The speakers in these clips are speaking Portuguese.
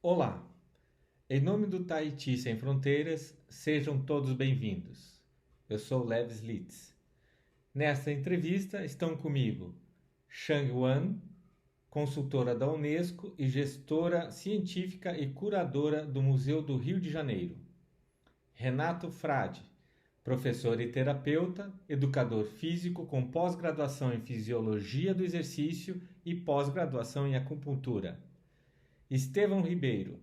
Olá, em nome do Tahiti Sem Fronteiras, sejam todos bem-vindos. Eu sou Leves Litz. Nesta entrevista estão comigo Shang Wan, consultora da Unesco e gestora científica e curadora do Museu do Rio de Janeiro. Renato Frade, professor e terapeuta, educador físico com pós-graduação em Fisiologia do Exercício e pós-graduação em Acupuntura. Estevão Ribeiro,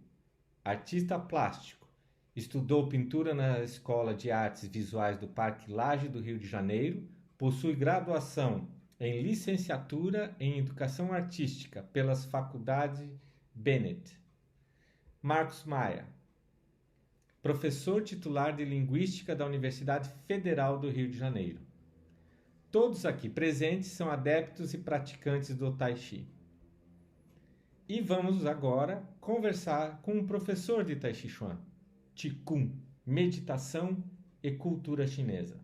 artista plástico, estudou pintura na Escola de Artes Visuais do Parque Lage do Rio de Janeiro, possui graduação em licenciatura em Educação Artística pelas Faculdades Bennett. Marcos Maia, professor titular de Linguística da Universidade Federal do Rio de Janeiro. Todos aqui presentes são adeptos e praticantes do Tai Chi. E vamos agora conversar com um professor de Tai Chi Chuan, Qigong, meditação e cultura chinesa.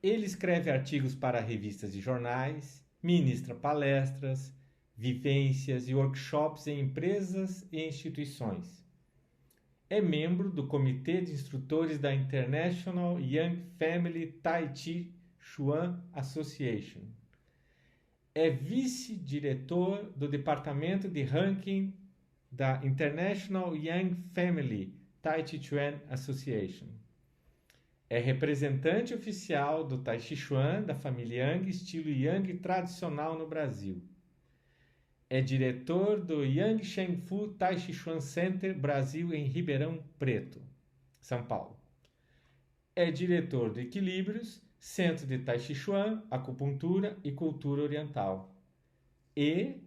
Ele escreve artigos para revistas e jornais, ministra palestras, vivências e workshops em empresas e instituições. É membro do Comitê de Instrutores da International Young Family Tai Chi Chuan Association. É vice-diretor do Departamento de Ranking da International Young Family Tai Chi Chuan Association. É representante oficial do Tai Chi Chuan da família Yang, estilo Yang tradicional no Brasil. É diretor do Yang Sheng Fu Tai Chi Chuan Center Brasil em Ribeirão Preto, São Paulo. É diretor do Equilíbrios, Centro de Tai Chi Chuan, Acupuntura e Cultura Oriental. E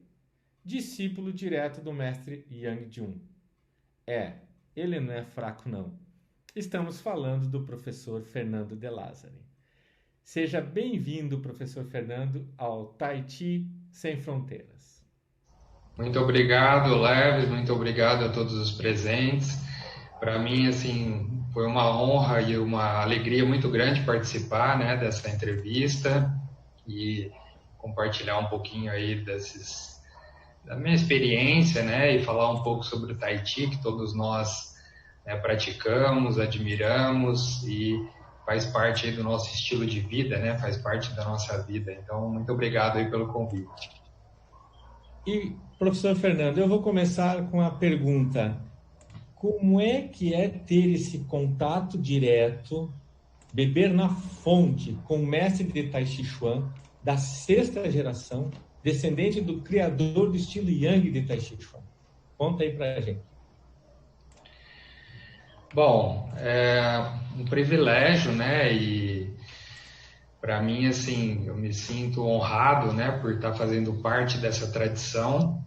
discípulo direto do mestre Yang Jun. Ele não é fraco não. Estamos falando do professor Fernando De Lázari. Seja bem-vindo, professor Fernando, ao Tai Chi Sem Fronteiras. Muito obrigado, Leves, muito obrigado a todos os presentes. Para mim, assim, foi uma honra e uma alegria muito grande participar, né, dessa entrevista e compartilhar um pouquinho aí da minha experiência, né, e falar um pouco sobre o Tai Chi, que todos nós, né, praticamos, admiramos e faz parte aí do nosso estilo de vida, né, faz parte da nossa vida. Então, muito obrigado aí pelo convite. E, professor Fernando, eu vou começar com a pergunta: como é que é ter esse contato direto, beber na fonte com o mestre de Tai Chi Chuan da sexta geração, descendente do criador do estilo Yang de Tai Chi Chuan? Conta aí pra gente. Bom, é um privilégio, né, e para mim, assim, eu me sinto honrado, né, por estar fazendo parte dessa tradição,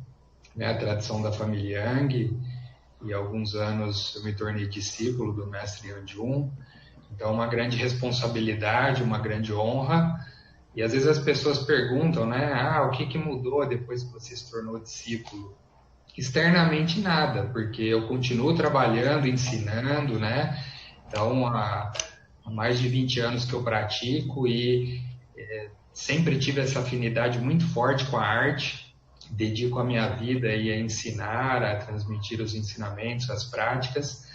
né, a tradição da família Yang, e há alguns anos eu me tornei discípulo do mestre Yang Jun, então uma grande responsabilidade, uma grande honra, e às vezes as pessoas perguntam, né, o que mudou depois que você se tornou discípulo? Externamente nada, porque eu continuo trabalhando, ensinando, né, então há mais de 20 anos que eu pratico e sempre tive essa afinidade muito forte com a arte, dedico a minha vida aí a ensinar, a transmitir os ensinamentos, as práticas.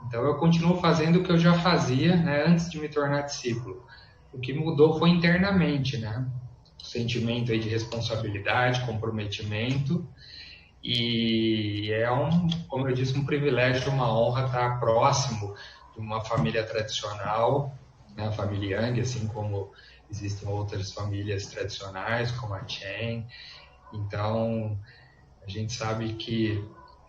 Então eu continuo fazendo o que eu já fazia, né, antes de me tornar discípulo. O que mudou foi internamente, né? O sentimento aí de responsabilidade, comprometimento, e como eu disse, um privilégio, uma honra estar próximo de uma família tradicional, né, a família Yang, assim como existem outras famílias tradicionais, como a Chen. Então, a gente sabe que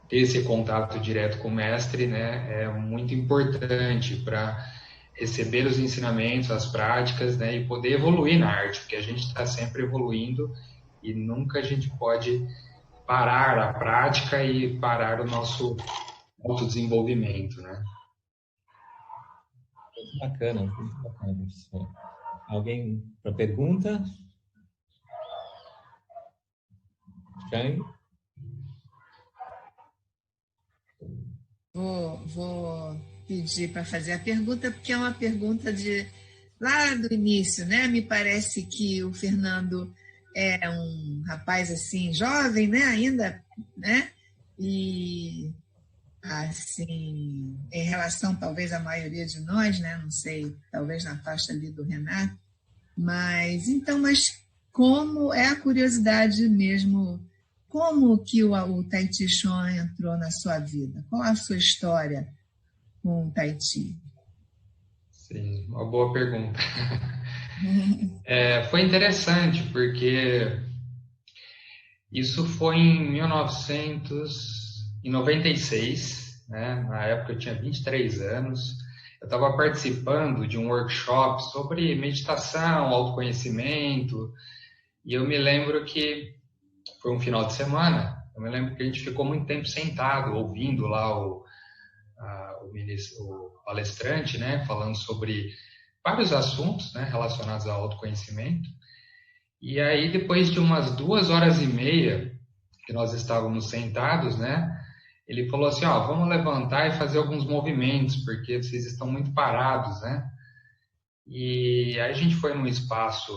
ter esse contato direto com o mestre, né, é muito importante para receber os ensinamentos, as práticas, né, e poder evoluir na arte, porque a gente está sempre evoluindo e nunca a gente pode parar a prática e parar o nosso autodesenvolvimento, né? Muito bacana, professor. Alguém para pergunta? Shang? Vou pedir para fazer a pergunta, porque é uma pergunta de lá do início, né? Me parece que o Fernando é um rapaz assim, jovem, né? Ainda, né? E, assim, em relação talvez à maioria de nós, né? Não sei, talvez na faixa ali do Renato, mas como é a curiosidade mesmo, como que o Tai Chi Chuan entrou na sua vida? Qual a sua história com o Tai Chi? Sim, uma boa pergunta. Foi interessante porque isso foi em 1996, né? Na época eu tinha 23 anos. Eu estava participando de um workshop sobre meditação, autoconhecimento, e eu me lembro que foi um final de semana. Eu me lembro que a gente ficou muito tempo sentado, ouvindo lá o palestrante, né, falando sobre vários assuntos, né, relacionados ao autoconhecimento. E aí, depois de umas 2 horas e meia que nós estávamos sentados, né, ele falou assim, ó, vamos levantar e fazer alguns movimentos, porque vocês estão muito parados, né? E aí a gente foi num espaço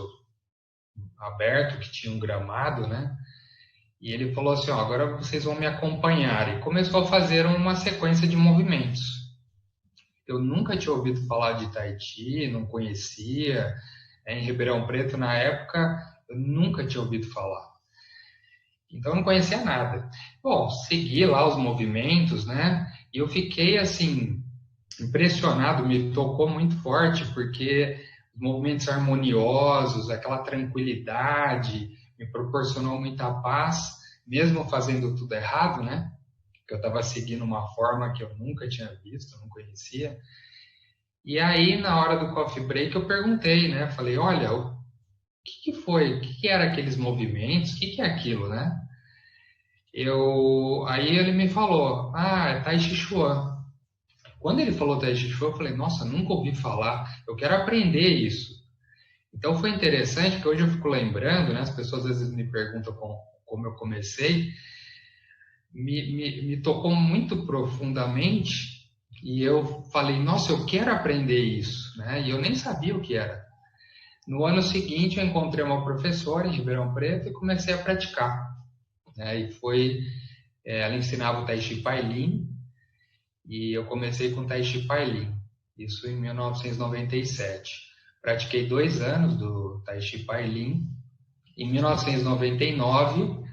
aberto que tinha um gramado, né? E ele falou assim, ó, agora vocês vão me acompanhar. E começou a fazer uma sequência de movimentos. Eu nunca tinha ouvido falar de Tai Chi, não conhecia. Em Ribeirão Preto, na época, eu nunca tinha ouvido falar. Então, eu não conhecia nada. Bom, segui lá os movimentos, né? E eu fiquei, assim, impressionado, me tocou muito forte, porque os movimentos harmoniosos, aquela tranquilidade, me proporcionou muita paz, mesmo fazendo tudo errado, né? Porque eu estava seguindo uma forma que eu nunca tinha visto, não conhecia. E aí, na hora do coffee break, eu perguntei, né? Falei, olha, o que foi? O que era aqueles movimentos? O que é aquilo, né? Aí ele me falou, é Tai Chi Chuan. Quando ele falou Tai Chi Chuan, eu falei, nossa, nunca ouvi falar, eu quero aprender isso. Então foi interessante, que hoje eu fico lembrando, né? As pessoas às vezes me perguntam como eu comecei, me tocou muito profundamente e eu falei, nossa, eu quero aprender isso, né? E eu nem sabia o que era. No ano seguinte, eu encontrei uma professora em Ribeirão Preto e comecei a praticar, né? Ela ensinava o Tai Chi Pai Lin e eu comecei com Tai Chi Pai Lin, isso em 1997. Pratiquei 2 anos do Tai Chi Pai Lin. Em 1999,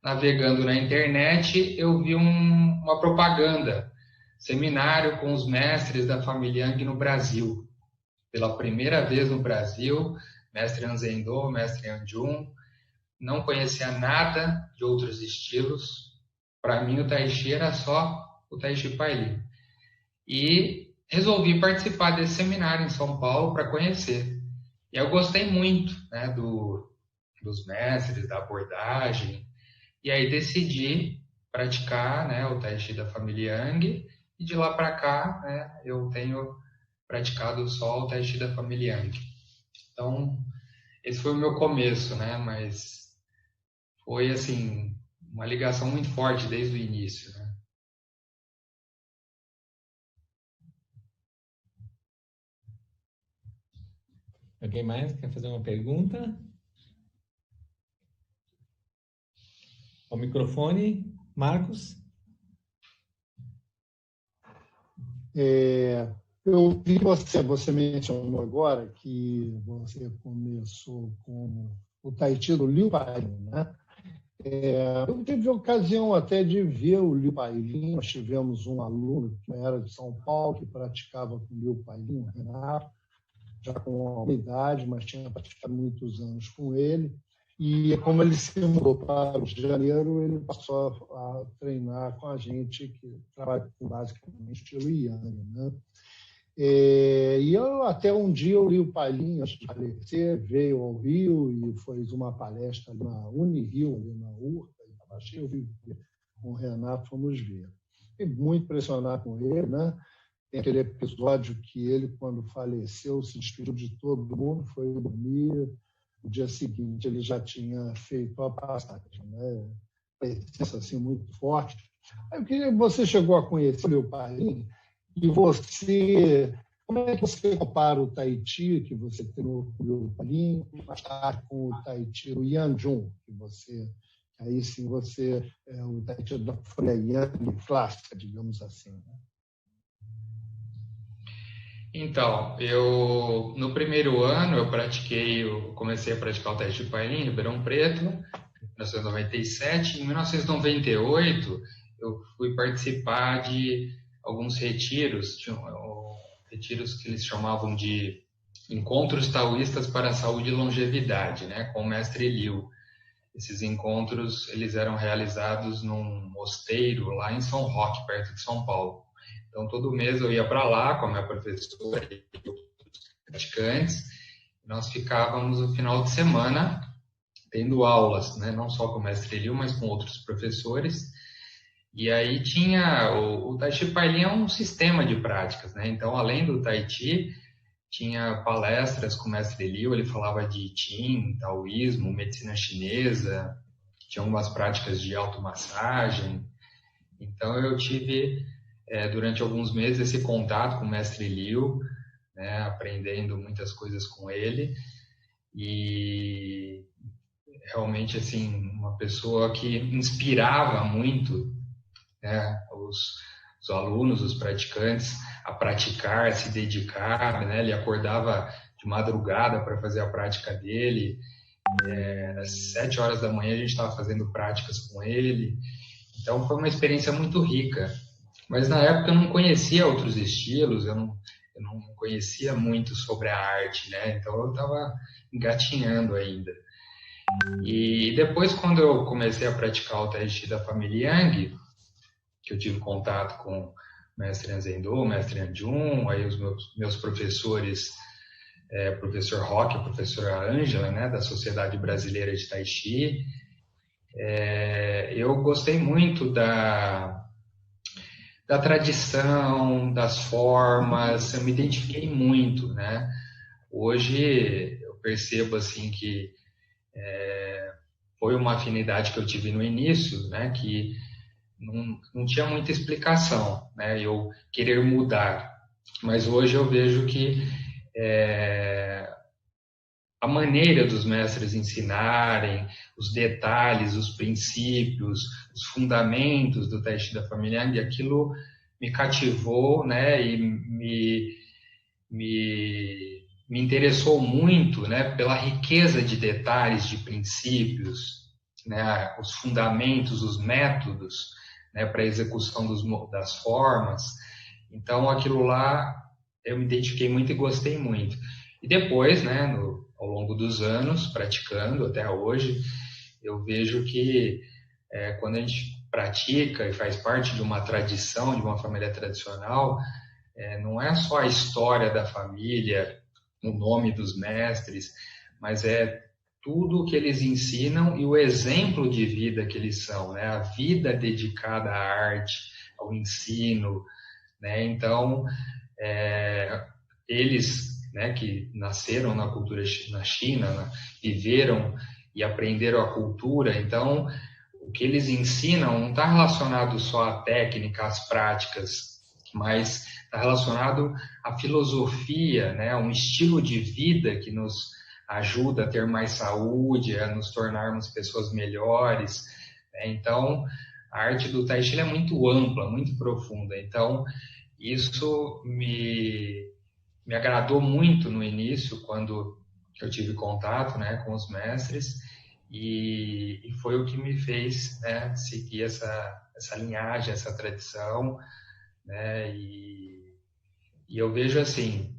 navegando na internet, eu vi uma propaganda, seminário com os mestres da família Yang no Brasil. Pela primeira vez no Brasil, mestre Anzendo, mestre Anjun, não conhecia nada de outros estilos. Para mim, o Tai Chi era só o Tai Chi Pai Lin. E resolvi participar desse seminário em São Paulo para conhecer. E eu gostei muito, né, dos mestres, da abordagem. E aí decidi praticar, né, o Tai Chi da família Yang. E de lá para cá, né, eu tenho praticado só o Tai Chi da família Yang. Então, esse foi o meu começo, né, mas foi, assim, uma ligação muito forte desde o início, né. Alguém mais quer fazer uma pergunta? O microfone, Marcos. Eu vi que você mencionou agora que você começou com o Tai Chi do Liu Pailin, né? Eu tive a ocasião até de ver o Liu Pailin. Nós tivemos um aluno que era de São Paulo que praticava com o Liu Pailin, o Renato, já com alguma idade, mas tinha praticado muitos anos com ele. E como ele se mudou para o Rio de Janeiro, ele passou a treinar com a gente, que trabalha com basicamente estilo Yang, né? E eu, até um dia, eu li o Pailin, antes de falecer, veio ao Rio e fez uma palestra na Unirio, ali na URCA, estava cheio, eu vi com o Renato, fomos ver. Fiquei muito impressionado com ele, né? Tem aquele episódio que ele, quando faleceu, se despediu de todo mundo, foi dormir. No dia seguinte, ele já tinha feito a passagem, né? Presença assim, muito forte. Aí, você chegou a conhecer o Pailin e como é que você compara o Tai Chi que você tem no Pailin com o Tai Chi, o Yanjun, que você aí sim o Tai Chi da folha Yang clássica, digamos assim, né? Então, no primeiro ano eu comecei a praticar o Tai Chi Pai Lin em Ribeirão Preto, em 1997. Em 1998, eu fui participar de alguns retiros, retiros que eles chamavam de Encontros Taoístas para a Saúde e Longevidade, né, com o mestre Liu. Esses encontros, eles eram realizados num mosteiro lá em São Roque, perto de São Paulo. Então, todo mês eu ia para lá com a minha professora e outros praticantes. Nós ficávamos no final de semana tendo aulas, né, não só com o mestre Liu, mas com outros professores. E aí tinha o Tai Chi Pai Lin é um sistema de práticas, né? Então, além do Tai Chi, tinha palestras com o mestre Liu, ele falava de Qin, taoísmo, medicina chinesa, tinha algumas práticas de automassagem. Então eu tive, durante alguns meses, esse contato com o mestre Liu, né, aprendendo muitas coisas com ele, e realmente, assim, uma pessoa que inspirava muito, né, os alunos, os praticantes, a praticar, a se dedicar, né? Ele acordava de madrugada para fazer a prática dele. Às 7 horas da manhã a gente estava fazendo práticas com ele. Então foi uma experiência muito rica. Mas na época eu não conhecia outros estilos, eu não conhecia muito sobre a arte, né? Então eu estava engatinhando ainda. E depois, quando eu comecei a praticar o Tai Chi da família Yang, que eu tive contato com o mestre Anzendo, o mestre Anjun, aí os meus professores, professor Roque, a professora Ângela, né, da Sociedade Brasileira de Tai Chi, eu gostei muito da tradição, das formas, eu me identifiquei muito, né? Hoje eu percebo assim que foi uma afinidade que eu tive no início, né, que não tinha muita explicação, né, eu querer mudar, mas hoje eu vejo que a maneira dos mestres ensinarem, os detalhes, os princípios, os fundamentos do Tai Chi da família Yang, aquilo me cativou, né, e me interessou muito, né, pela riqueza de detalhes, de princípios, né, os fundamentos, os métodos, né, para a execução das formas. Então, aquilo lá eu me identifiquei muito e gostei muito. E depois, né, ao longo dos anos, praticando até hoje, eu vejo que quando a gente pratica e faz parte de uma tradição, de uma família tradicional, não é só a história da família, o nome dos mestres, mas tudo o que eles ensinam e o exemplo de vida que eles são, né? A vida dedicada à arte, ao ensino, né? Então, eles, né, que nasceram na cultura na China, né, viveram e aprenderam a cultura, então o que eles ensinam não está relacionado só à técnica, às práticas, mas está relacionado à filosofia, né, a um estilo de vida que nos ajuda a ter mais saúde, a nos tornarmos pessoas melhores. Então, a arte do Tai Chi é muito ampla, muito profunda. Então, isso me agradou muito no início, quando eu tive contato, né, com os mestres, e foi o que me fez, né, seguir essa linhagem, essa tradição, né, e eu vejo assim,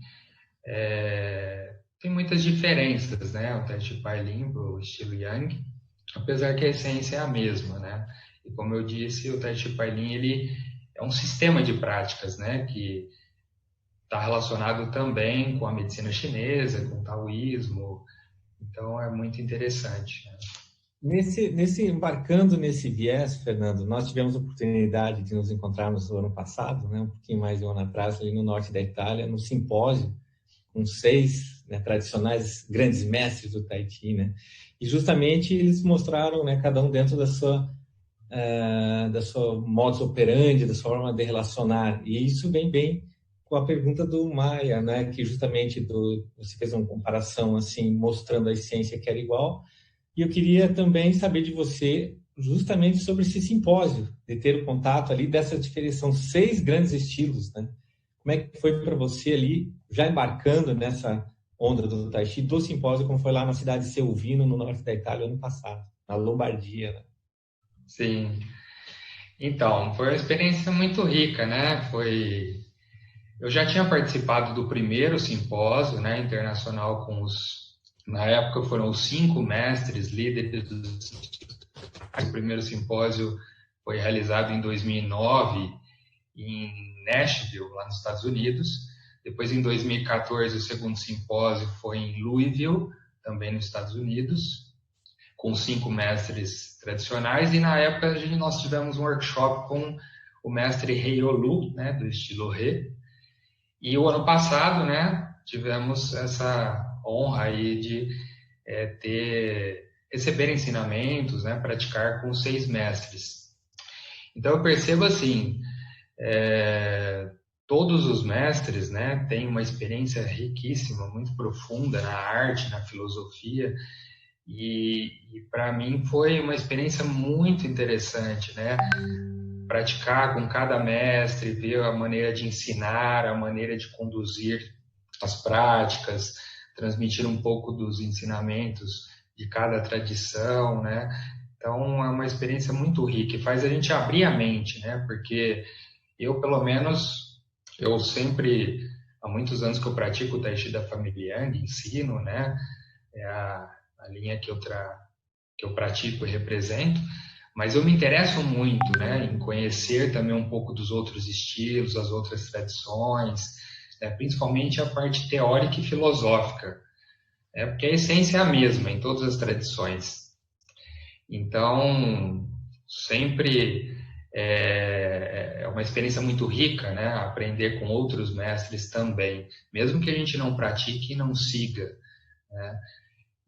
tem muitas diferenças, né, o Tai Chi Pai Lin pro estilo Yang, apesar que a essência é a mesma, né, e como eu disse, o Tai Chi Pai Lin, ele é um sistema de práticas, né, que está relacionado também com a medicina chinesa, com o taoísmo, então é muito interessante, né? Embarcando nesse viés, Fernando, nós tivemos a oportunidade de nos encontrarmos no ano passado, né, um pouquinho mais de um ano atrás, ali no norte da Itália, no simpósio, com 6, né, tradicionais grandes mestres do Tai Chi, né, e justamente eles mostraram, né, cada um dentro da sua modus operandi, da sua forma de relacionar, e isso vem bem com a pergunta do Maia, né, que justamente você fez uma comparação assim, mostrando a essência que era igual. E eu queria também saber de você justamente sobre esse simpósio, de ter o contato ali dessa diferença. São 6 grandes estilos, né? Como é que foi para você ali, já embarcando nessa onda do Tai Chi, do simpósio, como foi lá na cidade de Seuvino, no norte da Itália, ano passado, na Lombardia, né? Sim. Então, foi uma experiência muito rica, né? Eu já tinha participado do primeiro simpósio, né, internacional na época foram os 5 mestres líderes dos. O primeiro simpósio foi realizado em 2009 em Nashville, lá nos Estados Unidos. Depois, em 2014, o segundo simpósio foi em Louisville, também nos Estados Unidos, com 5 mestres tradicionais. E na época nós tivemos um workshop com o mestre Heiolu, né, do estilo He. E o ano passado, né, tivemos essa honra aí de receber ensinamentos, né, praticar com 6 mestres. Então eu percebo assim, todos os mestres, né, têm uma experiência riquíssima, muito profunda na arte, na filosofia, e para mim foi uma experiência muito interessante, né, praticar com cada mestre, ver a maneira de ensinar, a maneira de conduzir as práticas, transmitir um pouco dos ensinamentos de cada tradição, né? Então é uma experiência muito rica e faz a gente abrir a mente, né? Porque eu, pelo menos, eu sempre, há muitos anos que eu pratico o Tai Chi da família Yang, ensino, né? É a linha que eu pratico e represento, mas eu me interesso muito, né, em conhecer também um pouco dos outros estilos, as outras tradições, né, principalmente a parte teórica e filosófica, né, porque a essência é a mesma em todas as tradições. Então, sempre é uma experiência muito rica, né, aprender com outros mestres também, mesmo que a gente não pratique e não siga, né,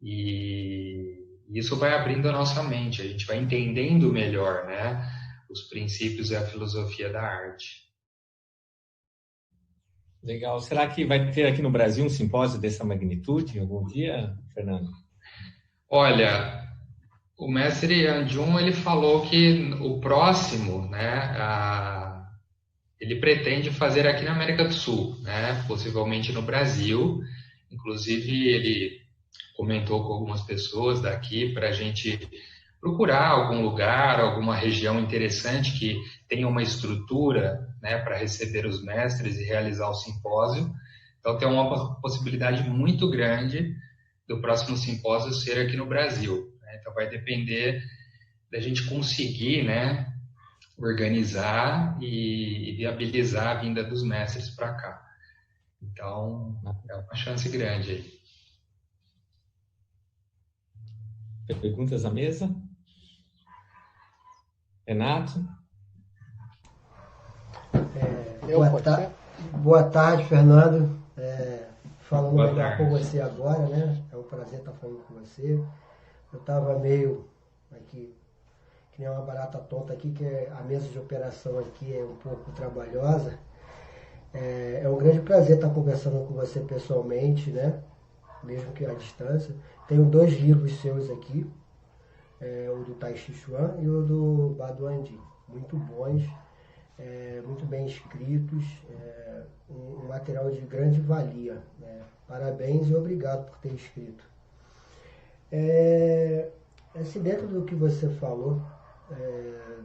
e isso vai abrindo a nossa mente, a gente vai entendendo melhor, né, os princípios e a filosofia da arte. Legal. Será que vai ter aqui no Brasil um simpósio dessa magnitude algum dia, Fernando? Olha, o mestre Anjun, ele falou que o próximo, né, ele pretende fazer aqui na América do Sul, né, possivelmente no Brasil. Inclusive, ele comentou com algumas pessoas daqui para a gente procurar algum lugar, alguma região interessante que tenha uma estrutura, né, para receber os mestres e realizar o simpósio. Então, tem uma possibilidade muito grande do próximo simpósio ser aqui no Brasil, né? Então, vai depender da gente conseguir, né, organizar e viabilizar a vinda dos mestres para cá. Então, é uma chance grande aí. Perguntas à mesa? Renato? Boa tarde, Fernando. Falando Boa melhor tarde. com você agora, né? É um prazer estar falando com você. Eu estava meio aqui, que nem uma barata tonta aqui, que a mesa de operação aqui é um pouco trabalhosa. É um grande prazer estar conversando com você pessoalmente, né? Mesmo que à distância. Tenho 2 livros seus aqui, o do Tai Chi Chuan e o do Baduan Di, muito bons, muito bem escritos, um material de grande valia, né? Parabéns e obrigado por ter escrito. Dentro do que você falou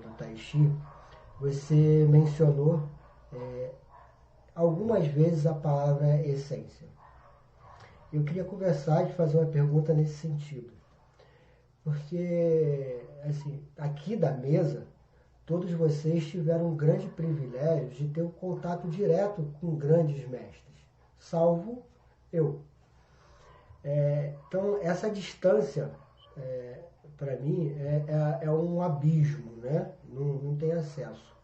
do Tai Chi, você mencionou algumas vezes a palavra essência. Eu queria conversar e fazer uma pergunta nesse sentido. Porque, assim, aqui da mesa, todos vocês tiveram um grande privilégio de ter um contato direto com grandes mestres, salvo eu. Então, essa distância, para mim, é um abismo, né? Não tem acesso.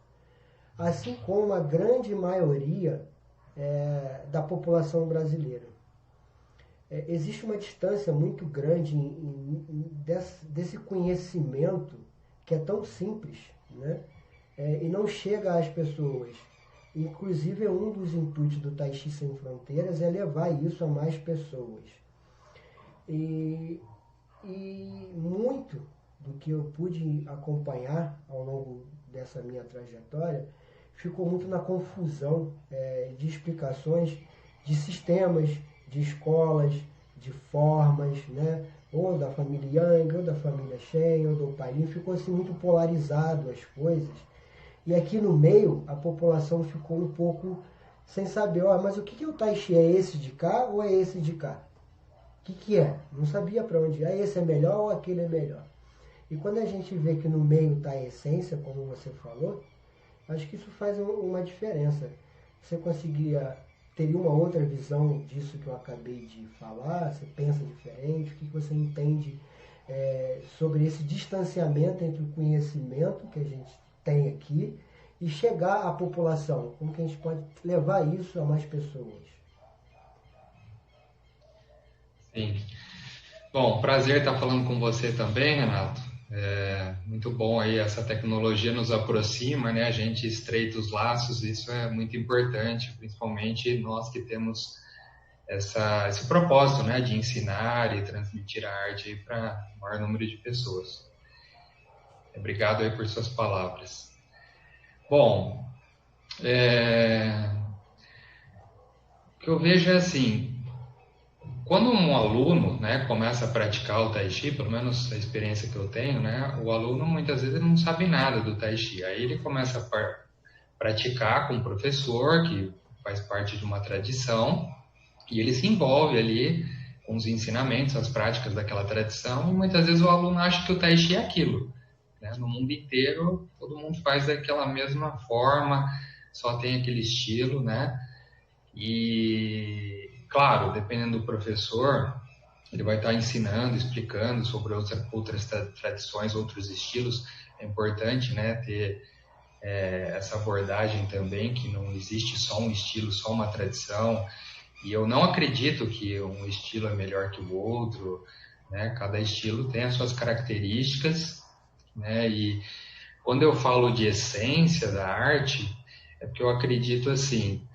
Assim como a grande maioria da população brasileira. Existe uma distância muito grande desse conhecimento que é tão simples, né? E não chega às pessoas. Inclusive, um dos intuitos do Tai Chi Sem Fronteiras é levar isso a mais pessoas. E muito do que eu pude acompanhar ao longo dessa minha trajetória, ficou muito na confusão de explicações de sistemas, de escolas, de formas, né? Ou da família Yang, ou da família Shen, ou do Pai Lin. Ficou assim muito polarizado as coisas. E aqui no meio, a população ficou um pouco sem saber, mas o que é o Tai Chi? É esse de cá ou é esse de cá? O que é? Não sabia para onde ir. Esse é melhor ou aquele é melhor? E quando a gente vê que no meio está a essência, como você falou, acho que isso faz uma diferença. Você teria uma outra visão disso que eu acabei de falar? Você pensa diferente? O que você entende sobre esse distanciamento entre o conhecimento que a gente tem aqui e chegar à população? Como que a gente pode levar isso a mais pessoas? Sim. Bom, prazer estar falando com você também, Renato. Muito bom aí, essa tecnologia nos aproxima, né? A gente estreita os laços, isso é muito importante, principalmente nós que temos esse propósito, né, de ensinar e transmitir a arte para o maior número de pessoas. Obrigado aí por suas palavras. Bom, o que eu vejo é assim, quando um aluno, né, começa a praticar o Tai Chi, pelo menos a experiência que eu tenho, né, o aluno muitas vezes não sabe nada do Tai Chi. Aí ele começa a praticar com um professor que faz parte de uma tradição e ele se envolve ali com os ensinamentos, as práticas daquela tradição e muitas vezes o aluno acha que o Tai Chi é aquilo. Né? No mundo inteiro, todo mundo faz daquela mesma forma, só tem aquele estilo, né? E, claro, dependendo do professor, ele vai estar ensinando, explicando sobre outras tradições, outros estilos. É importante, né, ter essa abordagem também, que não existe só um estilo, só uma tradição. E eu não acredito que um estilo é melhor que o outro, né? Cada estilo tem as suas características, né? E quando eu falo de essência da arte, é porque eu acredito assim,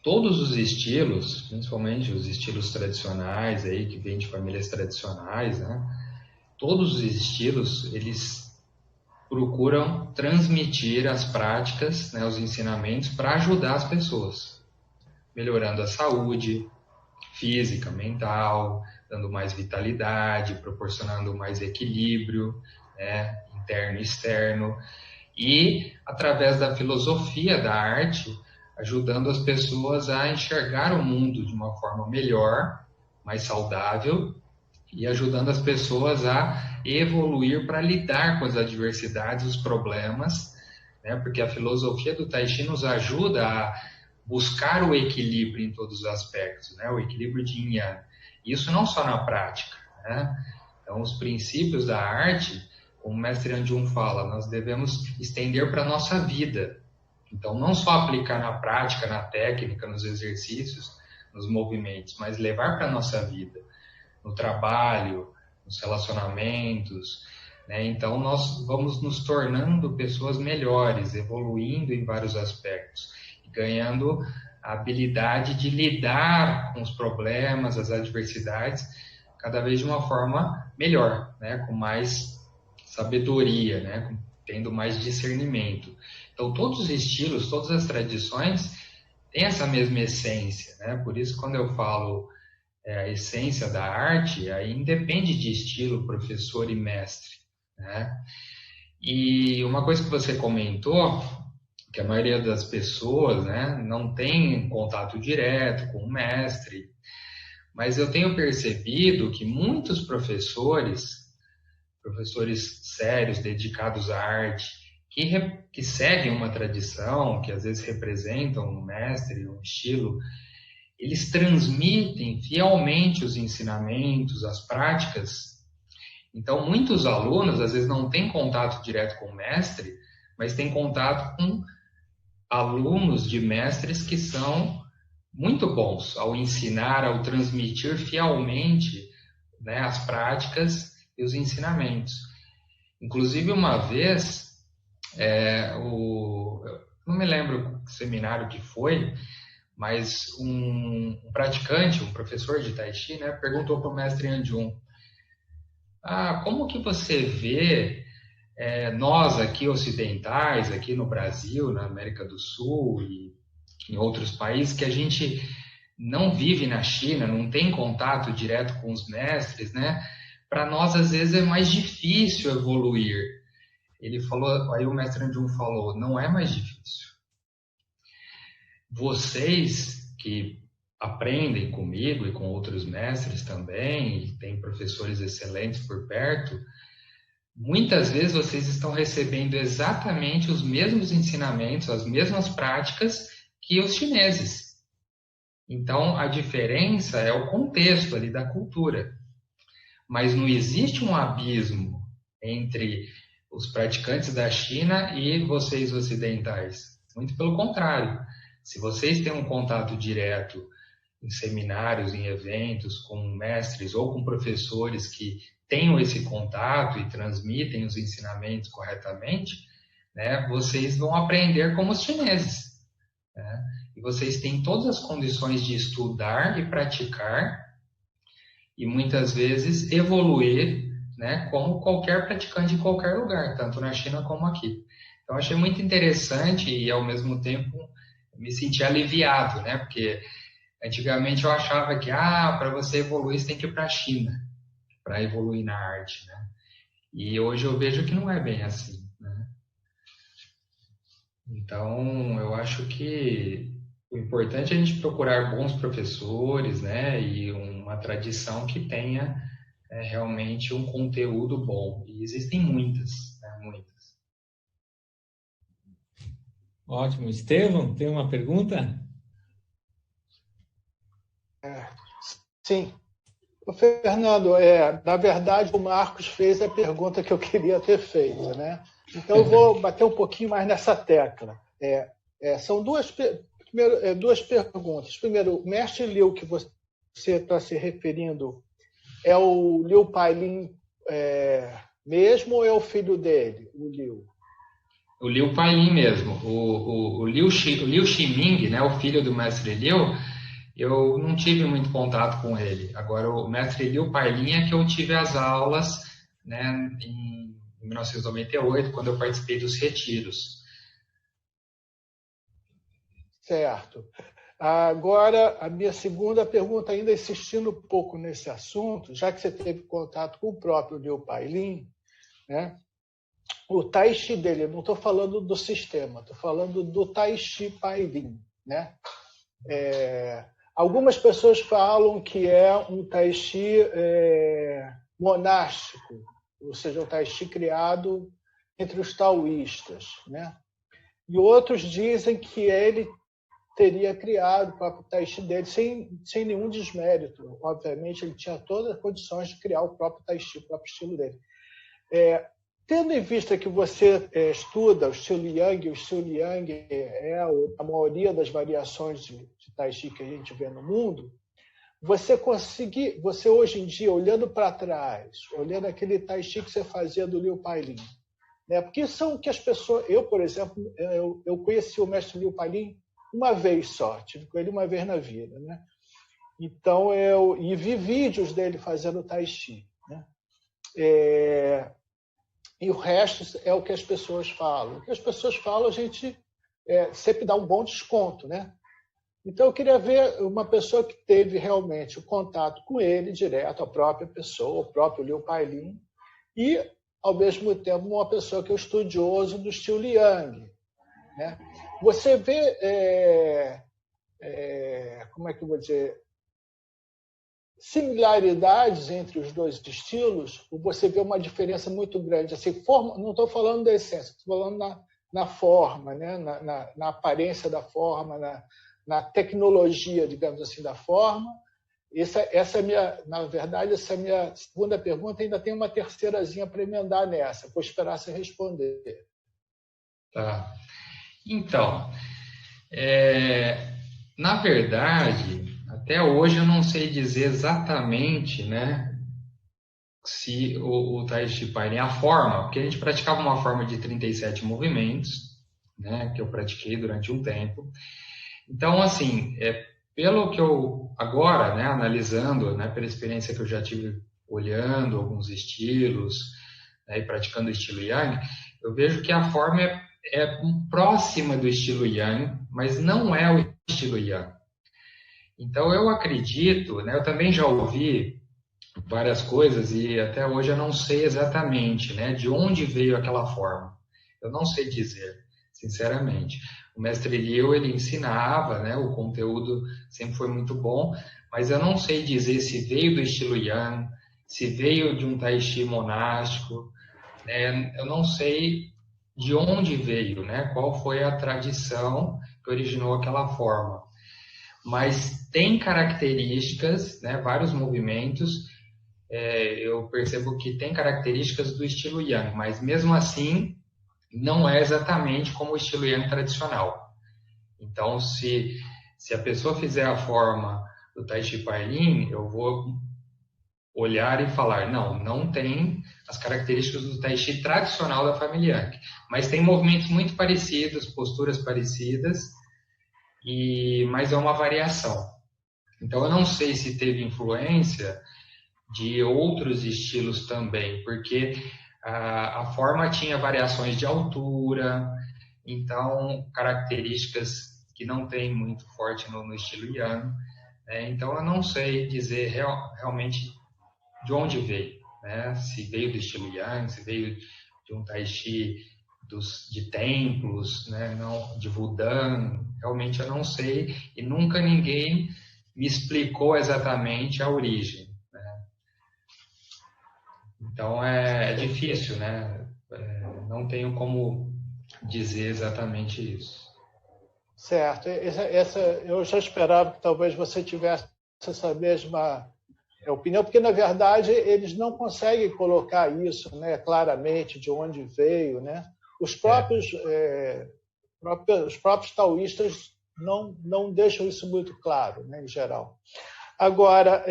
todos os estilos, principalmente os estilos tradicionais aí, que vêm de famílias tradicionais, né? Todos os estilos, eles procuram transmitir as práticas, né, os ensinamentos para ajudar as pessoas, melhorando a saúde física, mental, dando mais vitalidade, proporcionando mais equilíbrio, né, interno e externo, e através da filosofia da arte, ajudando as pessoas a enxergar o mundo de uma forma melhor, mais saudável, e ajudando as pessoas a evoluir para lidar com as adversidades, os problemas, né? Porque a filosofia do Tai Chi nos ajuda a buscar o equilíbrio em todos os aspectos, né? O equilíbrio de Yin Yang. Isso não só na prática, né? Então, os princípios da arte, como o mestre Anjun fala, nós devemos estender para a nossa vida. Então, não só aplicar na prática, na técnica, nos exercícios, nos movimentos, mas levar para a nossa vida, no trabalho, nos relacionamentos, né? Então, nós vamos nos tornando pessoas melhores, evoluindo em vários aspectos, e ganhando a habilidade de lidar com os problemas, as adversidades, cada vez de uma forma melhor, né? Com mais sabedoria, né? Tendo mais discernimento. Então, todos os estilos, todas as tradições têm essa mesma essência, né? Por isso, quando eu falo a essência da arte, aí independe de estilo, professor e mestre, né? E uma coisa que você comentou, que a maioria das pessoas, né, não tem contato direto com o mestre, mas eu tenho percebido que muitos professores sérios, dedicados à arte, que seguem uma tradição, que às vezes representam um mestre, um estilo, eles transmitem fielmente os ensinamentos, as práticas. Então, muitos alunos, às vezes, não têm contato direto com o mestre, mas têm contato com alunos de mestres que são muito bons ao ensinar, ao transmitir fielmente, né, as práticas e os ensinamentos. Inclusive, uma vez, não me lembro o seminário que foi, mas um praticante, um professor de Tai Chi, né, perguntou para o mestre Anjun, como que você vê nós aqui ocidentais, aqui no Brasil, na América do Sul e em outros países, que a gente não vive na China, não tem contato direto com os mestres, né? Para nós, às vezes, é mais difícil evoluir. Ele falou, aí o mestre Jung falou, não é mais difícil. Vocês que aprendem comigo e com outros mestres também, e tem professores excelentes por perto, muitas vezes vocês estão recebendo exatamente os mesmos ensinamentos, as mesmas práticas que os chineses. Então, a diferença é o contexto ali da cultura. Mas não existe um abismo entre os praticantes da China e vocês ocidentais. Muito pelo contrário. Se vocês têm um contato direto em seminários, em eventos, com mestres ou com professores que tenham esse contato e transmitem os ensinamentos corretamente, né, vocês vão aprender como os chineses. Né? E vocês têm todas as condições de estudar e praticar e muitas vezes evoluir, né, como qualquer praticante em qualquer lugar, tanto na China como aqui. Então, achei muito interessante e, ao mesmo tempo, me senti aliviado, né, porque antigamente eu achava que, para você evoluir, você tem que ir para a China, para evoluir na arte, né? E hoje eu vejo que não é bem assim, né? Então, eu acho que o importante é a gente procurar bons professores, né? E uma tradição que tenha realmente um conteúdo bom. E existem muitas, né? Muitas. Ótimo. Estevão, tem uma pergunta? Sim. Fernando, na verdade, o Marcos fez a pergunta que eu queria ter feito, né? Então, eu vou bater um pouquinho mais nessa tecla. São duas perguntas. Primeiro, o mestre Liu, que você está se referindo, é o Liu Pailin mesmo ou é o filho dele, o Liu? O Liu Pailin mesmo. O Liu Ximing, né, o filho do mestre Liu, eu não tive muito contato com ele. Agora, o mestre Liu Pailin é que eu tive as aulas, né, em 1998, quando eu participei dos retiros. Certo. Agora, a minha segunda pergunta, ainda insistindo um pouco nesse assunto, já que você teve contato com o próprio Liu Pailin, né, o Tai Chi dele, eu não estou falando do sistema, estou falando do Tai Chi Pailin, né? Algumas pessoas falam que é um Tai Chi monástico, ou seja, um Tai Chi criado entre os taoístas, né? E outros dizem que ele teria criado o próprio Tai Chi dele sem nenhum desmérito. Obviamente, ele tinha todas as condições de criar o próprio Tai Chi, o próprio estilo dele. Tendo em vista que você estuda o estilo Yang, o estilo Yang é a maioria das variações de Tai Chi que a gente vê no mundo, você hoje em dia, olhando para trás, olhando aquele Tai Chi que você fazia do Liu Pailin, né? Porque são que as pessoas... Eu, por exemplo, eu conheci o mestre Liu Pailin uma vez só, tive com ele uma vez na vida, né? Então, e vi vídeos dele fazendo Tai Chi, né? E o resto é o que as pessoas falam. O que as pessoas falam, a gente sempre dá um bom desconto, né? Então, eu queria ver uma pessoa que teve realmente o contato com ele direto, a própria pessoa, o próprio Liu Pailin, e, ao mesmo tempo, uma pessoa que é um estudioso do estilo Yang, né? Você vê, como é que eu vou dizer, similaridades entre os dois estilos, ou você vê uma diferença muito grande? Assim, não estou falando da essência, estou falando na forma, né? na aparência da forma, na tecnologia, digamos assim, da forma. Essa é na verdade, essa é a minha segunda pergunta. Ainda tem uma terceirazinha para emendar nessa. Vou esperar você responder. Tá. Então, na verdade, até hoje eu não sei dizer exatamente, né, se o Tai Chi Pailin, a forma, porque a gente praticava uma forma de 37 movimentos, né, que eu pratiquei durante um tempo. Então, assim, pelo que eu agora, né, analisando, né, pela experiência que eu já tive olhando alguns estilos, né, e praticando o estilo Yang, eu vejo que a forma é próxima do estilo Yang, mas não é o estilo Yang. Então eu acredito, né, eu também já ouvi várias coisas e até hoje eu não sei exatamente, né, de onde veio aquela forma. Eu não sei dizer, sinceramente. O mestre Liu, ele ensinava, né, o conteúdo sempre foi muito bom, mas eu não sei dizer se veio do estilo Yang, se veio de um Tai Chi monástico, né, eu não sei de onde veio, né, qual foi a tradição que originou aquela forma. Mas tem características, né, vários movimentos, eu percebo que tem características do estilo Yang, mas mesmo assim não é exatamente como o estilo Yang tradicional. Então, se a pessoa fizer a forma do Tai Chi Pailin, eu vou olhar e falar, não tem as características do Tai Chi tradicional da família Yang, mas tem movimentos muito parecidos, posturas parecidas, mas é uma variação. Então, eu não sei se teve influência de outros estilos também, porque a forma tinha variações de altura, então características que não tem muito forte no estilo Yang, né? Então eu não sei dizer realmente de onde veio, né? Se veio do estilo Yang, se veio de um Tai Chi de templos, né? Não, de Wudang, realmente eu não sei e nunca ninguém me explicou exatamente a origem. Então é difícil, né? Não tenho como dizer exatamente isso. Certo. Eu já esperava que talvez você tivesse essa mesma opinião, porque, na verdade, eles não conseguem colocar isso, né, claramente, de onde veio. Né? Os próprios taoístas não deixam isso muito claro, né, em geral. Agora,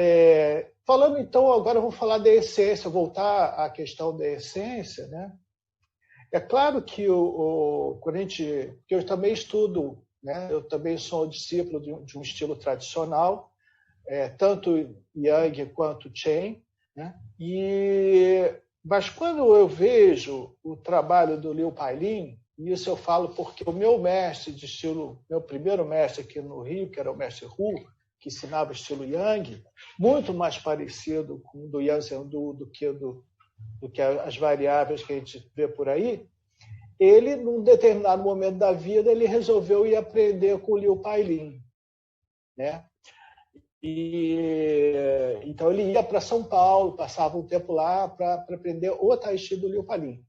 falando então, agora vamos falar da essência, voltar à questão da essência, né? É claro que que eu também estudo, né? Eu também sou discípulo de um estilo tradicional, tanto Yang quanto Chen, né? Mas quando eu vejo o trabalho do Liu Pailin, e isso eu falo porque o meu mestre de estilo, meu primeiro mestre aqui no Rio, que era o mestre Hu, que ensinava estilo Yang, muito mais parecido com o do Yan Zhendu do que as variáveis que a gente vê por aí, ele, num determinado momento da vida, ele resolveu ir aprender com o Liu Pailin, né? Então ele ia para São Paulo, passava um tempo lá para aprender o Tai Chi do Liu Pailin.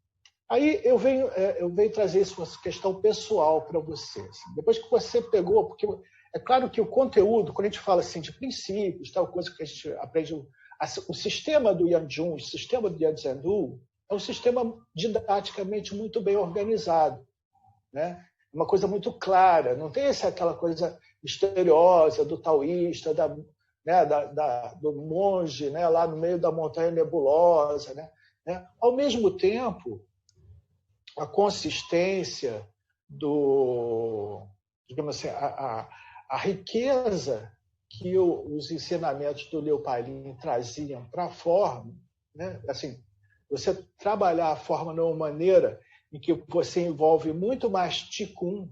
Aí eu venho trazer isso, uma questão pessoal para você. Assim. Depois que você pegou, porque é claro que o conteúdo, quando a gente fala assim de princípios, tal coisa que a gente aprende, o sistema do Yan Jun, o sistema do Yan Zhendu, é um sistema didaticamente muito bem organizado, né? Uma coisa muito clara, não tem aquela coisa misteriosa do taoísta, do monge, né, lá no meio da montanha nebulosa, né? Ao mesmo tempo, a consistência digamos assim, a riqueza que os ensinamentos do Liu Pailin traziam para a forma, né? Assim, você trabalhar a forma de uma maneira em que você envolve muito mais Qigong,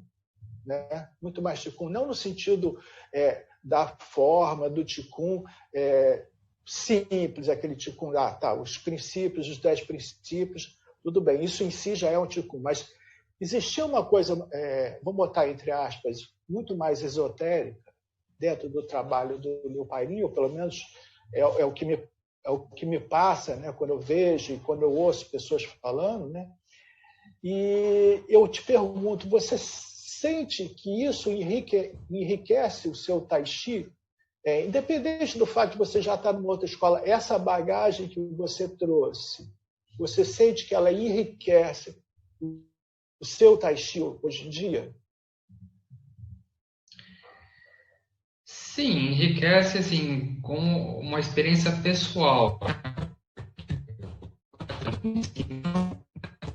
né? Muito mais Qigong, não no sentido da forma do Qigong simples, aquele Qigong, os princípios, os 10 princípios, tudo bem, isso em si já é um Qigong, mas existia uma coisa, vamos botar entre aspas, muito mais esotérica dentro do trabalho do Liu Pailin, ou pelo menos é o que me passa, né, quando eu vejo e quando eu ouço pessoas falando, né? E eu te pergunto, você sente que isso enriquece o seu Tai Chi? Independente do fato de você já estar numa outra escola, essa bagagem que você trouxe, você sente que ela enriquece o seu Tai Chi hoje em dia? Sim, enriquece assim, com uma experiência pessoal.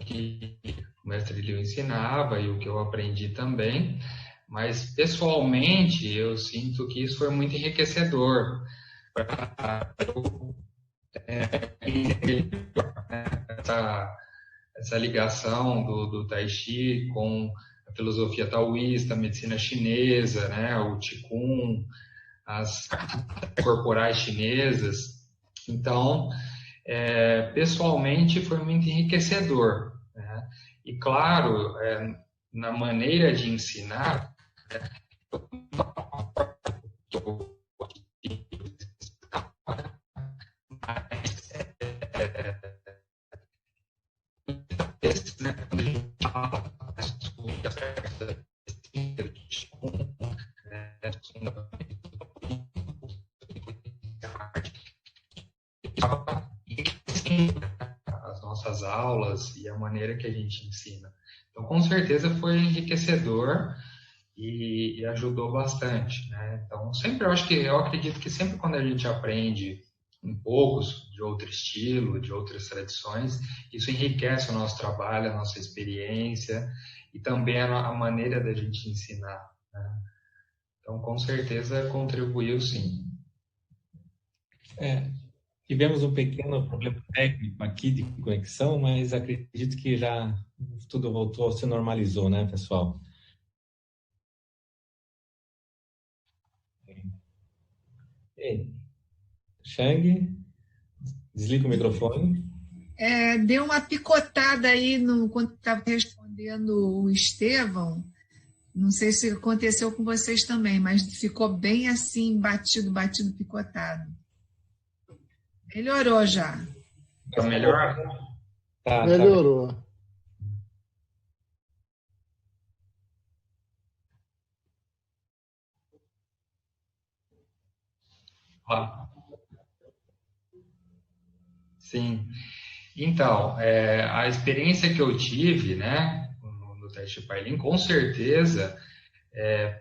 Que o mestre Liu ensinava e o que eu aprendi também, mas pessoalmente eu sinto que isso foi muito enriquecedor para eu essa ligação do Tai Chi com a filosofia taoísta, a medicina chinesa, né, o Qigong, as corporais chinesas. Então, pessoalmente foi muito enriquecedor, né? E claro, na maneira de ensinar, né, quando a gente fala sobre aspectos da as nossas aulas e a maneira que a gente ensina. Então, com certeza foi enriquecedor e ajudou bastante, né? Então, eu acredito que sempre quando a gente aprende um pouco de outro estilo, de outras tradições, isso enriquece o nosso trabalho, a nossa experiência e também a maneira da gente ensinar, né? Então, com certeza contribuiu, sim. Tivemos um pequeno problema técnico aqui de conexão, mas acredito que já tudo voltou, se normalizou, né, pessoal? Ei, Shang, desliga o microfone. Deu uma picotada aí quando estava respondendo o Estevão. Não sei se aconteceu com vocês também, mas ficou bem assim, batido, picotado. Melhorou já. Tá melhor? Melhorou. Sim. Então, a experiência que eu tive, né, no Tai Chi Pai Lin, com certeza,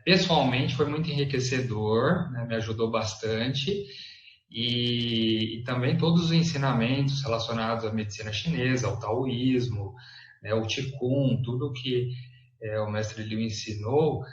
pessoalmente foi muito enriquecedor, né, me ajudou bastante, e também todos os ensinamentos relacionados à medicina chinesa, ao taoísmo, né, o Qigong, tudo que o mestre Liu ensinou,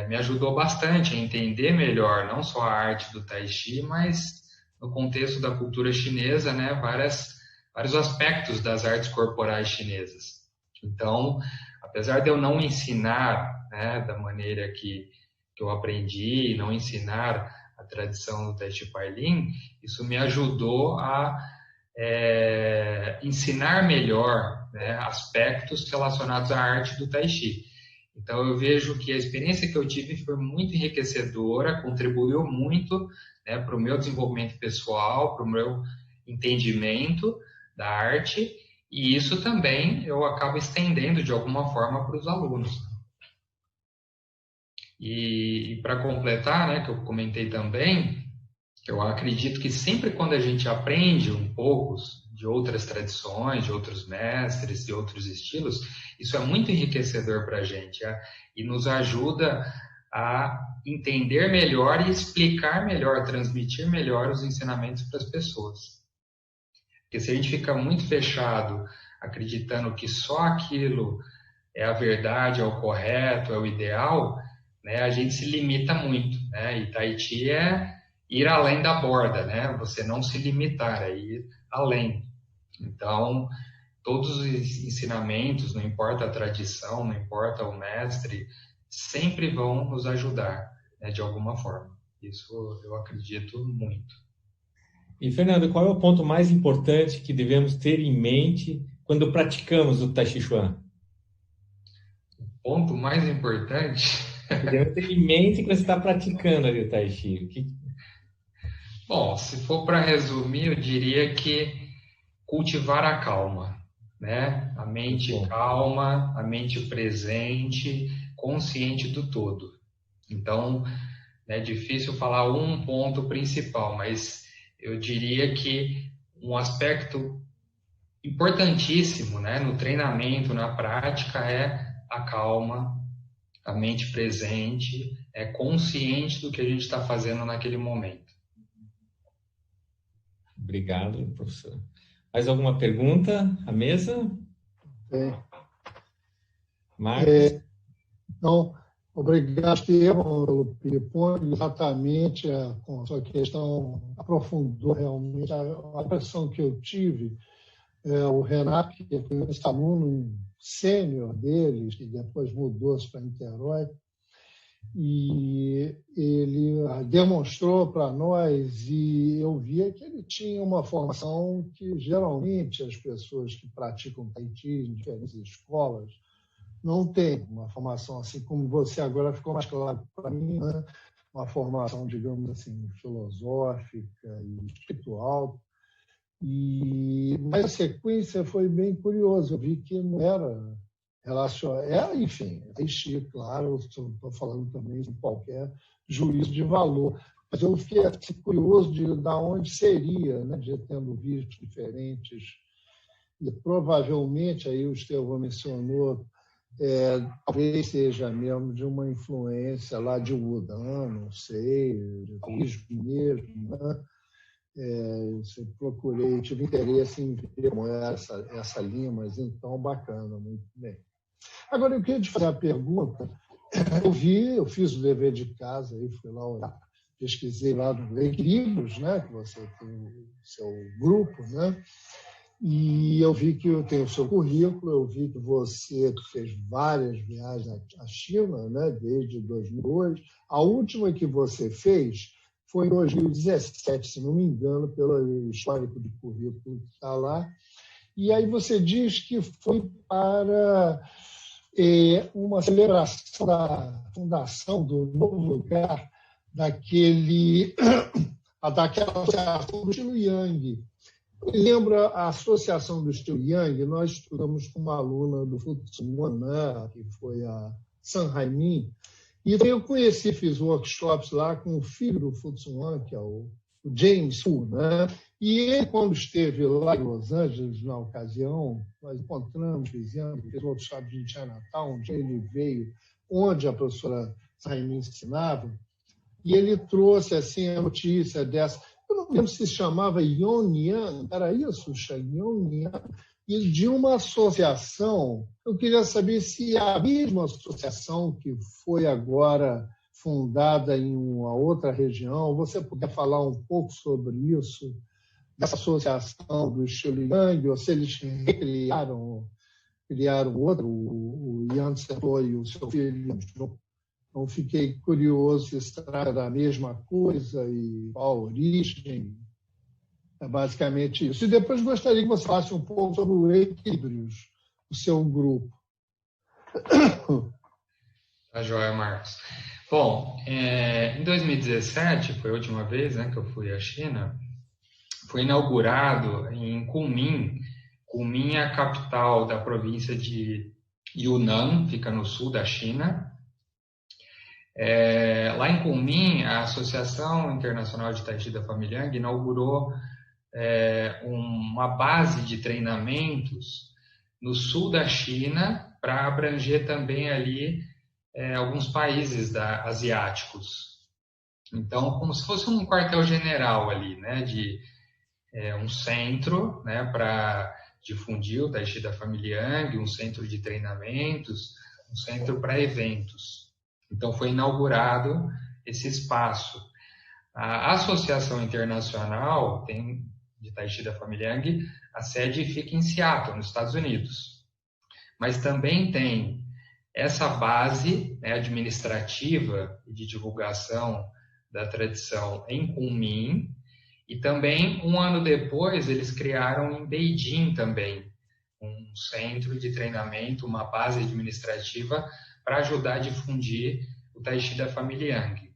me ajudou bastante a entender melhor, não só a arte do Tai Chi, mas no contexto da cultura chinesa, né, vários aspectos das artes corporais chinesas. Então, apesar de eu não ensinar, né, da maneira que eu aprendi, não ensinar a tradição do Tai Chi Pai Lin, isso me ajudou a ensinar melhor, né, aspectos relacionados à arte do Tai Chi. Então, eu vejo que a experiência que eu tive foi muito enriquecedora, contribuiu muito, né, para o meu desenvolvimento pessoal, para o meu entendimento da arte, e isso também eu acabo estendendo de alguma forma para os alunos. E para completar, né, que eu comentei também, eu acredito que sempre quando a gente aprende um pouco de outras tradições, de outros mestres, de outros estilos, isso é muito enriquecedor para a gente, e nos ajuda a entender melhor e explicar melhor, transmitir melhor os ensinamentos para as pessoas. Porque se a gente fica muito fechado, acreditando que só aquilo é a verdade, é o correto, é o ideal, né, a gente se limita muito, né? E Tai Chi é ir além da borda, né? Você não se limitar, é ir além. Então, todos os ensinamentos, não importa a tradição, não importa o mestre, sempre vão nos ajudar, né, de alguma forma. Isso eu acredito muito. E, Fernando, qual é o ponto mais importante que devemos ter em mente quando praticamos o Tai Chi Chuan? O ponto mais importante... Devemos ter em mente que você está praticando ali o Tai Chi. Bom, se for para resumir, eu diria que cultivar a calma, né? A mente calma, a mente presente, consciente do todo. Então, é difícil falar um ponto principal, mas eu diria que um aspecto importantíssimo, né, no treinamento, na prática, é a calma, a mente presente, consciente do que a gente está fazendo naquele momento. Obrigado, professor. Mais alguma pergunta à mesa? Tem. Marcos? Então, Obrigado, Estevão, pelo ping-pong. Exatamente, com a sua questão aprofundou realmente a impressão que eu tive. O Renato, que foi esse aluno sênior deles, que depois mudou-se para Niterói, e ele demonstrou para nós, e eu via que ele tinha uma formação que geralmente as pessoas que praticam Tai Chi em diferentes escolas não têm uma formação assim como você agora ficou mais claro para mim, né? Uma formação, digamos assim, filosófica e espiritual. Mas a sequência foi bem curiosa. Eu vi que não era relacionado. Enfim, claro, estou falando também de qualquer juízo de valor. Mas eu fiquei assim, curioso de onde seria, né, de tendo visto diferentes. E provavelmente, aí o Estevão mencionou, talvez seja mesmo de uma influência lá de Wudan, não sei, de budismo mesmo, né? Eu procurei, tive interesse em ver como é essa linha, mas então bacana, muito bem. Agora eu queria te fazer a pergunta. Eu fiz o dever de casa, aí fui lá olhar, pesquisei lá no Equilíbrios, né, que você tem o seu grupo, né? E eu vi que eu tenho o seu currículo, eu vi que você fez várias viagens à China, né, desde 2002. A última que você fez foi em 2017, se não me engano, pelo histórico de currículo que está lá. E aí você diz que foi para uma celebração da fundação do novo lugar daquela associação do Estilo Yang. Lembra a associação do Estilo Yang? Nós estudamos com uma aluna do Futsuan, né, que foi a San Haimin, e eu conheci, fiz workshops lá com o filho do Futsuan, que é o James Hu, né? E ele, quando esteve lá em Los Angeles, na ocasião, nós encontramos, fizemos workshops em Chinatown, onde ele veio, onde a professora San Haimin ensinava, e ele trouxe assim, a notícia dessa. Eu não lembro se chamava Yonyan, era isso, Yonyan, e de uma associação. Eu queria saber se a mesma associação que foi agora fundada em uma outra região, você puder falar um pouco sobre isso, dessa associação do Estilo Yang, ou se eles criaram outro, o Yang Sentou e o seu filho. Então, fiquei curioso se trata da mesma coisa e qual a origem. É basicamente isso. E depois gostaria que você falasse um pouco sobre o Equilíbrios, o seu grupo. Tá joia, Marcos. Bom, em 2017, foi a última vez, né, que eu fui à China, foi inaugurado em Kunming. Kunming é a capital da província de Yunnan, fica no sul da China. Lá em Kunming, a Associação Internacional de Tai Chi da Família Yang inaugurou uma base de treinamentos no sul da China para abranger também ali alguns países asiáticos. Então, como se fosse um quartel-general ali, né, de um centro, né, para difundir o Tai Chi da Família Yang, um centro de treinamentos, um centro para eventos. Então, foi inaugurado esse espaço. A Associação Internacional de Tai Chi da Família Yang, a sede fica em Seattle, nos Estados Unidos. Mas também tem essa base, né, administrativa e de divulgação da tradição em Kunming, e também, um ano depois, eles criaram em Beijing também um centro de treinamento, uma base administrativa para ajudar a difundir o Tai Chi da Família Yang.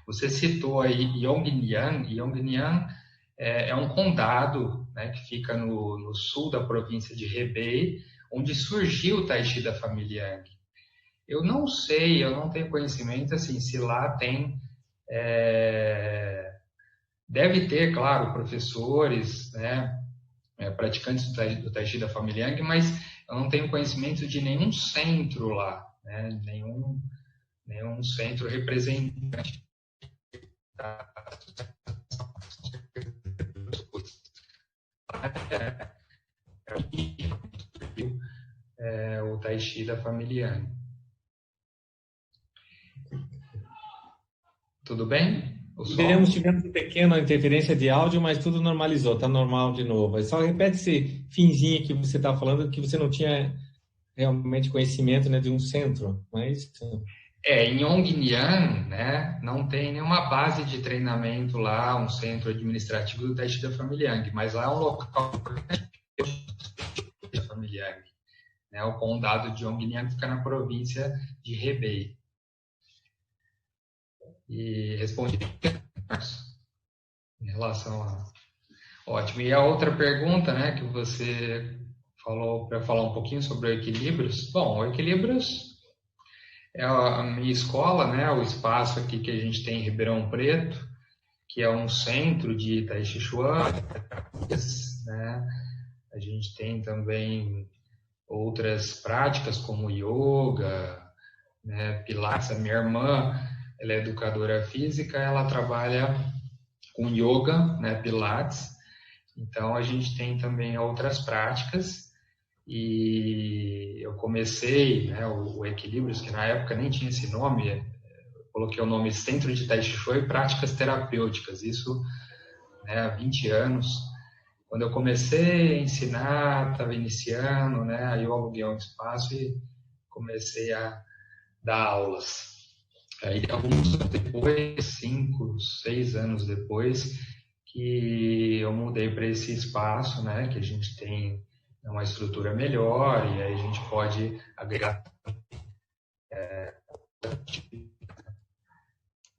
Você citou aí Yongnyan. Yongnyan é um condado, né, que fica no sul da província de Hebei, onde surgiu o Tai Chi da Família Yang. Eu não sei, eu não tenho conhecimento assim, se lá tem... deve ter, claro, professores, né, praticantes do Tai Chi da Família Yang, mas eu não tenho conhecimento de nenhum centro lá, né, nenhum centro representante da o Tai Chi da Família Yang. Tudo bem? Tivemos uma pequena interferência de áudio, mas tudo normalizou, está normal de novo. Só repete esse finzinho que você está falando, que você não tinha realmente conhecimento, né, de um centro, não é isso? Em Yongnian, né, não tem nenhuma base de treinamento lá, um centro administrativo do Tai Chi da família Yang, mas lá é um local da família Yang, né, o condado de Yongnian fica na província de Hebei. E respondi em relação a... Ótimo. E a outra pergunta, né, que você falou para falar um pouquinho sobre o Equilíbrios. Bom, o Equilíbrios é a minha escola, né, o espaço aqui que a gente tem em Ribeirão Preto, que é um centro de Tai Chi Chuan, né? A gente tem também outras práticas como yoga, né, pilates. A minha irmã, ela é educadora física, ela trabalha com yoga, né, pilates. Então a gente tem também outras práticas. E eu comecei, né, o Equilíbrios, que na época nem tinha esse nome, eu coloquei o nome Centro de Tai Chi Chuan e Práticas Terapêuticas, isso, né, há 20 anos. Quando eu comecei a ensinar, estava iniciando, né, aí eu aluguei um espaço e comecei a dar aulas. Aí alguns anos depois, 5, 6 anos depois, que eu mudei para esse espaço, né, que a gente tem uma estrutura melhor e aí a gente pode agregar.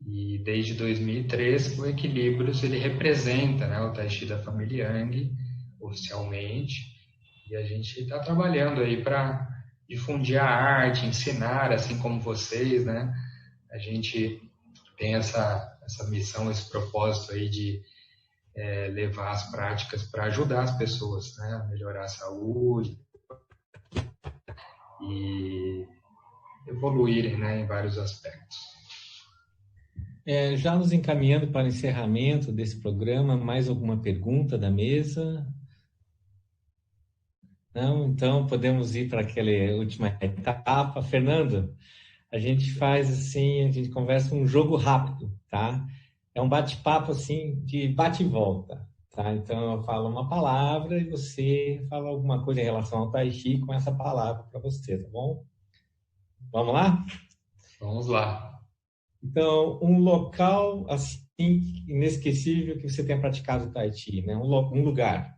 E desde 2003 o Equilíbrios ele representa, né, o Tai Chi da família Yang oficialmente, e a gente está trabalhando aí para difundir a arte, ensinar, assim como vocês, né? A gente tem essa missão, esse propósito aí de levar as práticas para ajudar as pessoas, né, a melhorar a saúde e evoluírem, né, em vários aspectos. Já nos encaminhando para o encerramento desse programa, mais alguma pergunta da mesa? Não? Então podemos ir para aquela última etapa. Fernando, a gente faz assim, a gente conversa um jogo rápido, tá? É um bate-papo assim, de bate e volta, tá? Então eu falo uma palavra e você fala alguma coisa em relação ao Tai Chi com essa palavra para você, tá bom? Vamos lá? Vamos lá. Então, um local assim inesquecível que você tenha praticado Tai Chi, né? Um lugar.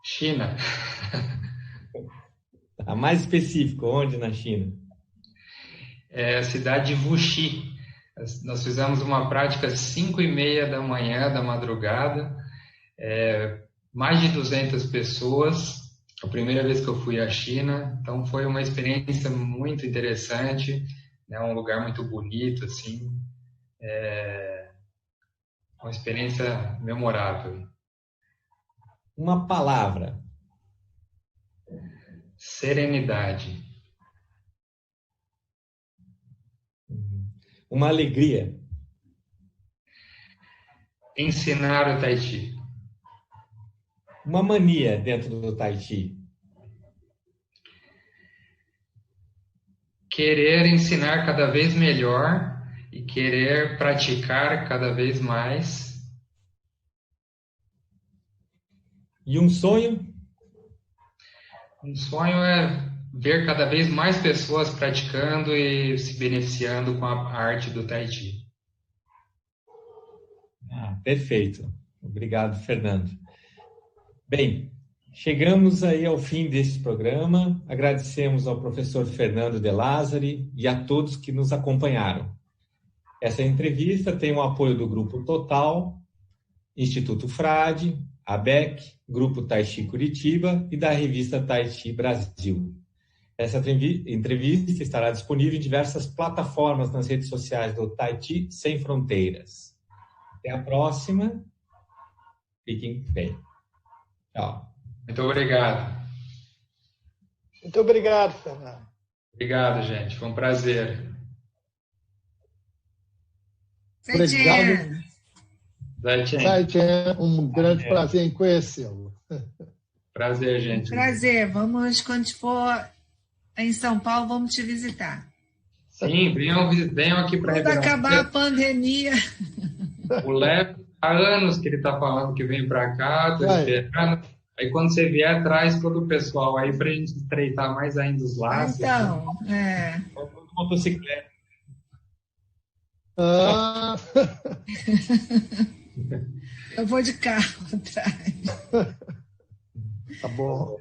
China. Tá, mais específico, onde na China? É a cidade de Wuxi. Nós fizemos uma prática às 5:30 da manhã, da madrugada. Mais de 200 pessoas. A primeira vez que eu fui à China, então foi uma experiência muito interessante, né? Um lugar muito bonito, assim, uma experiência memorável. Uma palavra. Serenidade. Uma alegria. Ensinar o Tai Chi. Uma mania dentro do Tai Chi. Querer ensinar cada vez melhor e querer praticar cada vez mais. E um sonho? Um sonho é ver cada vez mais pessoas praticando e se beneficiando com a arte do Tai Chi. Perfeito. Obrigado, Fernando. Bem, chegamos aí ao fim desse programa. Agradecemos ao professor Fernando De Lázari e a todos que nos acompanharam. Essa entrevista tem o apoio do Grupo Total, Instituto Frade, ABEC, Grupo Tai Chi Curitiba e da revista Tai Chi Brasil. Essa entrevista estará disponível em diversas plataformas nas redes sociais do Tai Chi Sem Fronteiras. Até a próxima. Fiquem bem. Tchau. Muito obrigado. Muito obrigado, Fernando. Obrigado, gente. Foi um prazer. Obrigado. Zaichen. Um grande prazer em conhecê-lo. Prazer, gente. Prazer. Vamos, quando for em São Paulo, vamos te visitar. Sim, venham aqui para Quando acabar a pandemia. O Léo, há anos que ele está falando que vem para cá, tô esperando. Aí quando você vier, traz todo o pessoal aí para a gente estreitar mais ainda os laços. Então, Motocicleta. Ah. Eu vou de carro atrás. Tá bom.